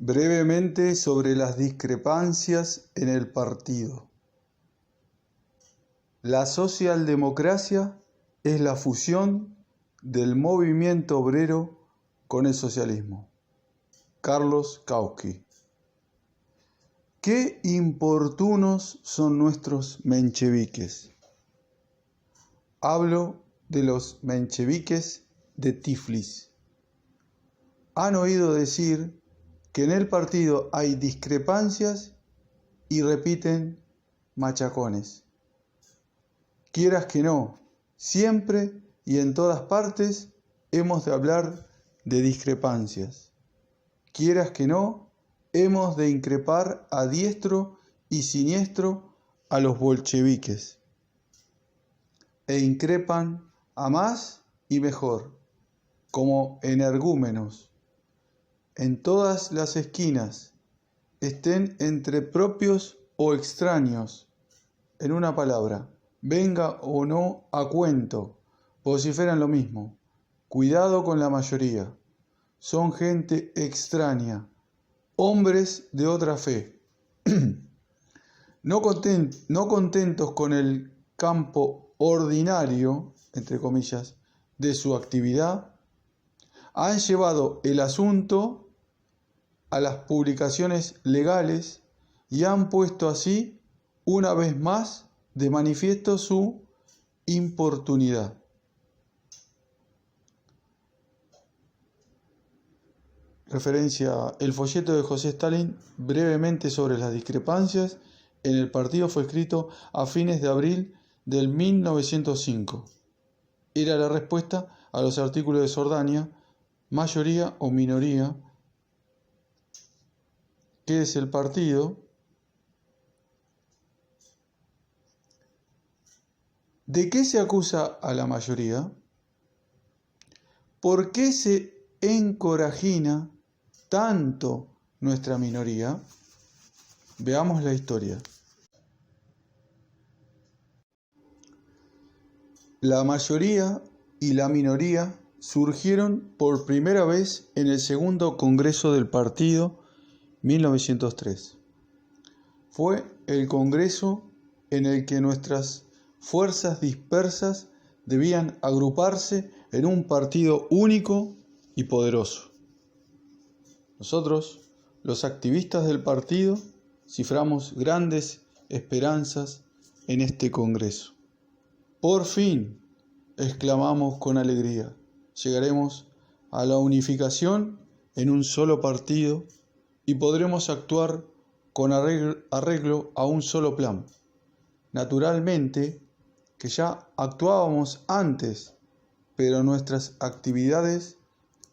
Brevemente sobre las discrepancias en el partido. La socialdemocracia es la fusión del movimiento obrero con el socialismo. Carlos Kautsky. Qué importunos son nuestros mencheviques. Hablo de los mencheviques de Tiflis. Han oído decir que en el partido hay discrepancias y repiten machacones. Quieras que no, siempre y en todas partes hemos de hablar de discrepancias. Quieras que no, hemos de increpar a diestro y siniestro a los bolcheviques. E increpan a más y mejor, como energúmenos. En todas las esquinas, estén entre propios o extraños, en una palabra, venga o no a cuento, vociferan lo mismo. Cuidado con la mayoría. Son gente extraña, hombres de otra fe. No contentos con el campo ordinario, entre comillas, de su actividad, han llevado el asunto a las publicaciones legales y han puesto así, una vez más, de manifiesto su importunidad. Referencia: el folleto de José Stalin, brevemente sobre las discrepancias en el partido, fue escrito a fines de abril del 1905. Era la respuesta a los artículos de Sordaña, mayoría o minoría. ¿Qué es el partido? ¿De qué se acusa a la mayoría? ¿Por qué se encorajina tanto nuestra minoría? Veamos la historia. La mayoría y la minoría surgieron por primera vez en el segundo Congreso del Partido 1903. Fue el congreso en el que nuestras fuerzas dispersas debían agruparse en un partido único y poderoso. Nosotros, los activistas del partido, ciframos grandes esperanzas en este congreso. Por fin, exclamamos con alegría, llegaremos a la unificación en un solo partido y podremos actuar con arreglo a un solo plan. Naturalmente que ya actuábamos antes, pero nuestras actividades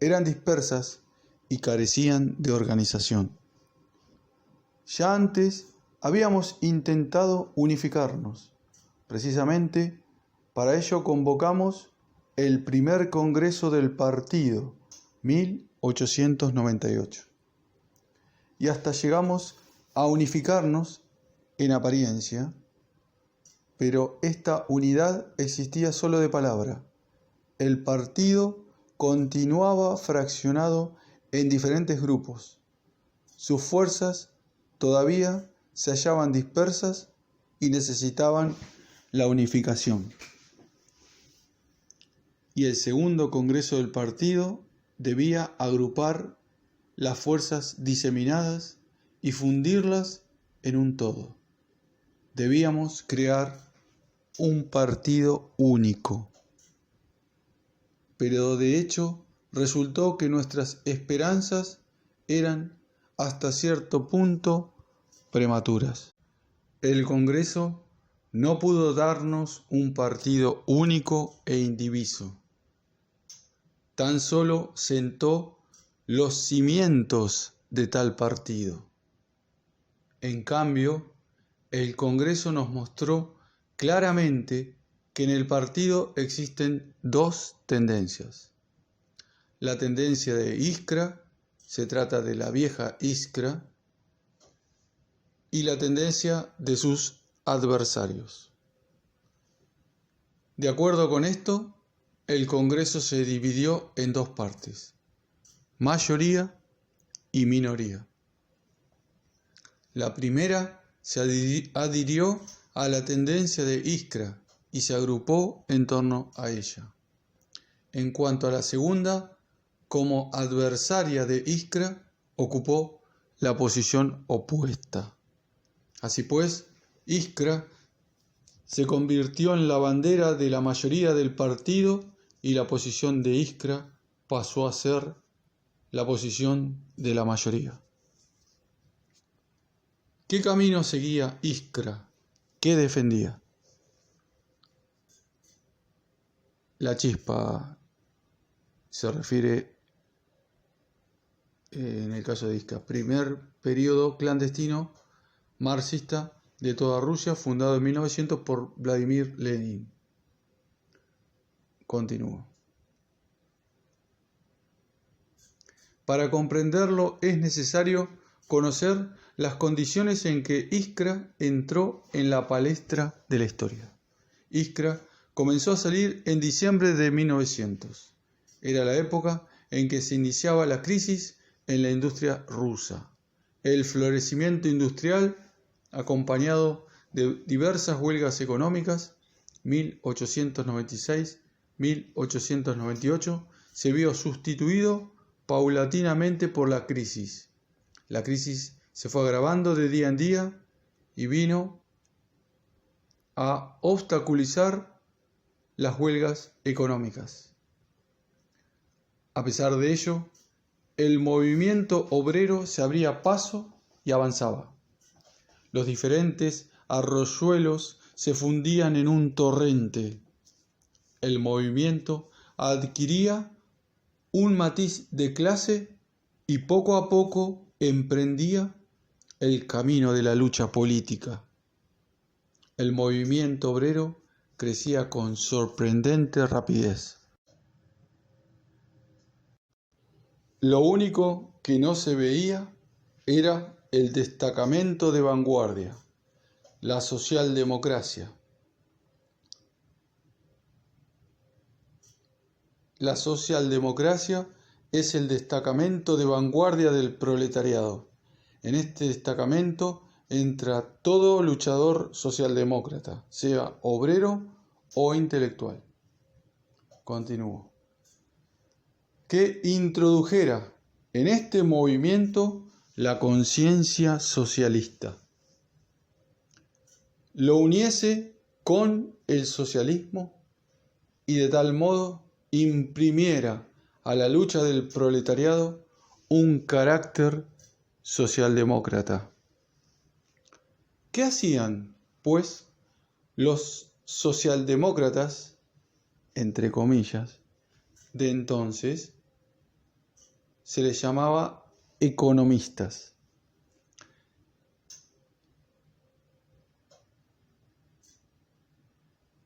eran dispersas y carecían de organización. Ya antes habíamos intentado unificarnos. Precisamente para ello convocamos el primer Congreso del Partido, 1898. Y hasta llegamos a unificarnos en apariencia, pero esta unidad existía solo de palabra. El partido continuaba fraccionado en diferentes grupos. Sus fuerzas todavía se hallaban dispersas y necesitaban la unificación. Y el segundo Congreso del Partido debía agrupar las fuerzas diseminadas y fundirlas en un todo. Debíamos crear un partido único. Pero de hecho resultó que nuestras esperanzas eran hasta cierto punto prematuras. El Congreso no pudo darnos un partido único e indiviso. Tan solo sentó los cimientos de tal partido. En cambio, el Congreso nos mostró claramente que en el partido existen dos tendencias. La tendencia de Iskra, se trata de la vieja Iskra, y la tendencia de sus adversarios. De acuerdo con esto, el Congreso se dividió en dos partes: mayoría y minoría. La primera se adhirió a la tendencia de Iskra y se agrupó en torno a ella. En cuanto a la segunda, como adversaria de Iskra, ocupó la posición opuesta. Así pues, Iskra se convirtió en la bandera de la mayoría del partido y la posición de Iskra pasó a ser la posición de la mayoría. ¿Qué camino seguía Iskra? ¿Qué defendía? La chispa se refiere, en el caso de Iskra, primer periodo clandestino marxista de toda Rusia, fundado en 1900 por Vladimir Lenin. Continúo. Para comprenderlo es necesario conocer las condiciones en que Iskra entró en la palestra de la historia. Iskra comenzó a salir en diciembre de 1900. Era la época en que se iniciaba la crisis en la industria rusa. El florecimiento industrial, acompañado de diversas huelgas económicas, 1896-1898, se vio sustituido paulatinamente por la crisis. La crisis se fue agravando de día en día y vino a obstaculizar las huelgas económicas. A pesar de ello, el movimiento obrero se abría paso y avanzaba. Los diferentes arroyuelos se fundían en un torrente. El movimiento adquiría un matiz de clase y poco a poco emprendía el camino de la lucha política. El movimiento obrero crecía con sorprendente rapidez. Lo único que no se veía era el destacamento de vanguardia, la socialdemocracia. La socialdemocracia es el destacamento de vanguardia del proletariado. En este destacamento entra todo luchador socialdemócrata, sea obrero o intelectual. Continúo. Que introdujera en este movimiento la conciencia socialista, lo uniese con el socialismo y de tal modo imprimiera a la lucha del proletariado un carácter socialdemócrata. ¿Qué hacían, pues, los socialdemócratas, entre comillas, de entonces? Se les llamaba economistas.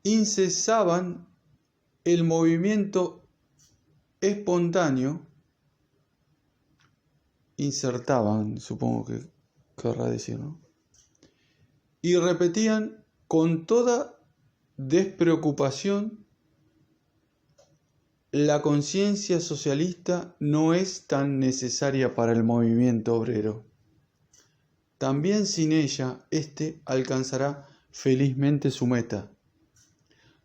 Incesaban el movimiento espontáneo, insertaban, supongo que querrá decir, ¿no? Y repetían con toda despreocupación: la conciencia socialista no es tan necesaria para el movimiento obrero. También sin ella, éste alcanzará felizmente su meta.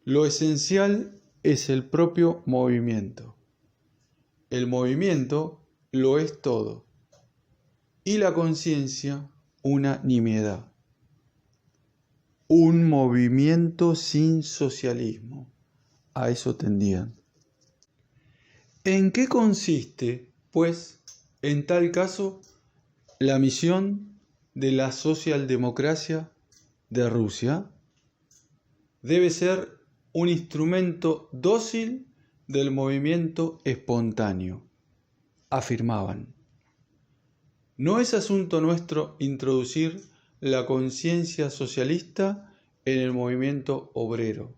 Lo esencial es el propio movimiento. El movimiento lo es todo, y la conciencia una nimiedad. Un movimiento sin socialismo. A eso tendían. ¿En qué consiste, pues, en tal caso, la misión de la socialdemocracia de Rusia? Debe ser un instrumento dócil del movimiento espontáneo, afirmaban. No es asunto nuestro introducir la conciencia socialista en el movimiento obrero.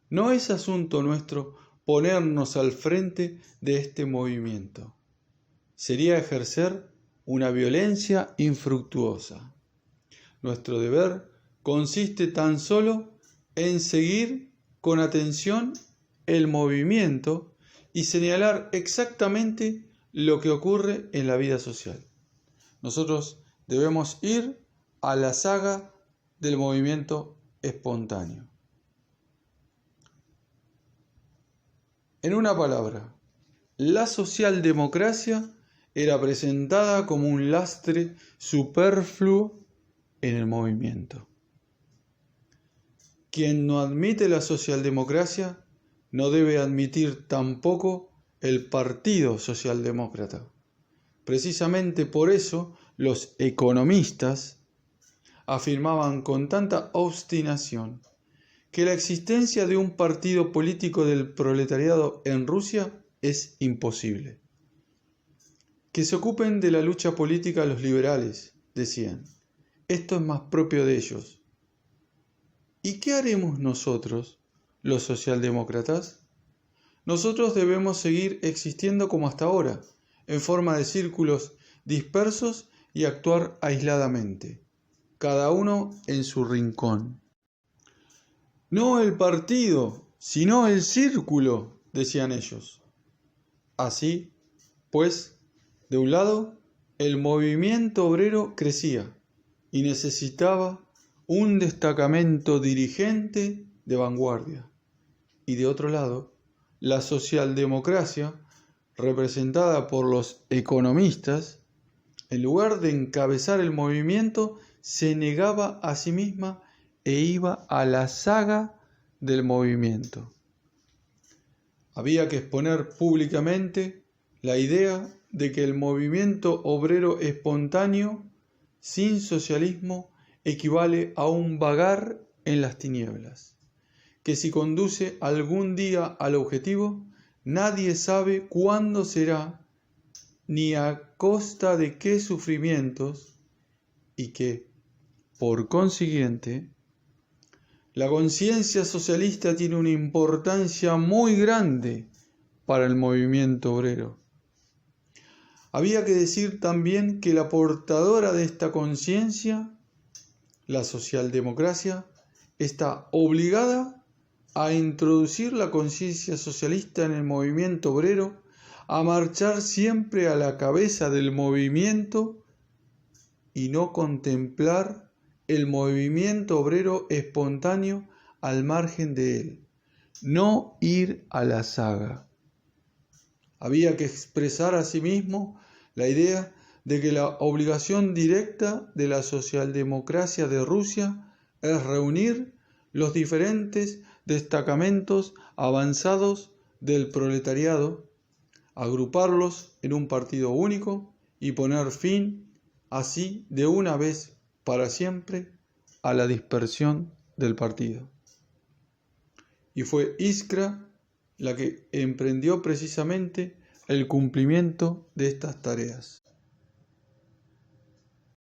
No es asunto nuestro ponernos al frente de este movimiento. Sería ejercer una violencia infructuosa. Nuestro deber consiste tan solo en seguir con atención el movimiento y señalar exactamente lo que ocurre en la vida social. Nosotros debemos ir a la saga del movimiento espontáneo. En una palabra, la socialdemocracia era presentada como un lastre superfluo en el movimiento. Quien no admite la socialdemocracia no debe admitir tampoco el Partido Socialdemócrata. Precisamente por eso los economistas afirmaban con tanta obstinación que la existencia de un partido político del proletariado en Rusia es imposible. Que se ocupen de la lucha política los liberales, decían. Esto es más propio de ellos. ¿Y qué haremos nosotros, los socialdemócratas? Nosotros debemos seguir existiendo como hasta ahora, en forma de círculos dispersos y actuar aisladamente, cada uno en su rincón. No el partido, sino el círculo, decían ellos. Así, pues, de un lado, el movimiento obrero crecía y necesitaba un destacamento dirigente de vanguardia. Y de otro lado, la socialdemocracia, representada por los economistas, en lugar de encabezar el movimiento, se negaba a sí misma e iba a la saga del movimiento. Había que exponer públicamente la idea de que el movimiento obrero espontáneo sin socialismo equivale a un vagar en las tinieblas, que si conduce algún día al objetivo, nadie sabe cuándo será ni a costa de qué sufrimientos, y que, por consiguiente, la conciencia socialista tiene una importancia muy grande para el movimiento obrero. Había que decir también que la portadora de esta conciencia, la socialdemocracia, está obligada a introducir la conciencia socialista en el movimiento obrero, a marchar siempre a la cabeza del movimiento y no contemplar el movimiento obrero espontáneo al margen de él, no ir a la saga. Había que expresar asimismo la idea de que la obligación directa de la socialdemocracia de Rusia es reunir los diferentes destacamentos avanzados del proletariado, agruparlos en un partido único y poner fin, así de una vez para siempre, a la dispersión del partido. Y fue Iskra la que emprendió precisamente el cumplimiento de estas tareas.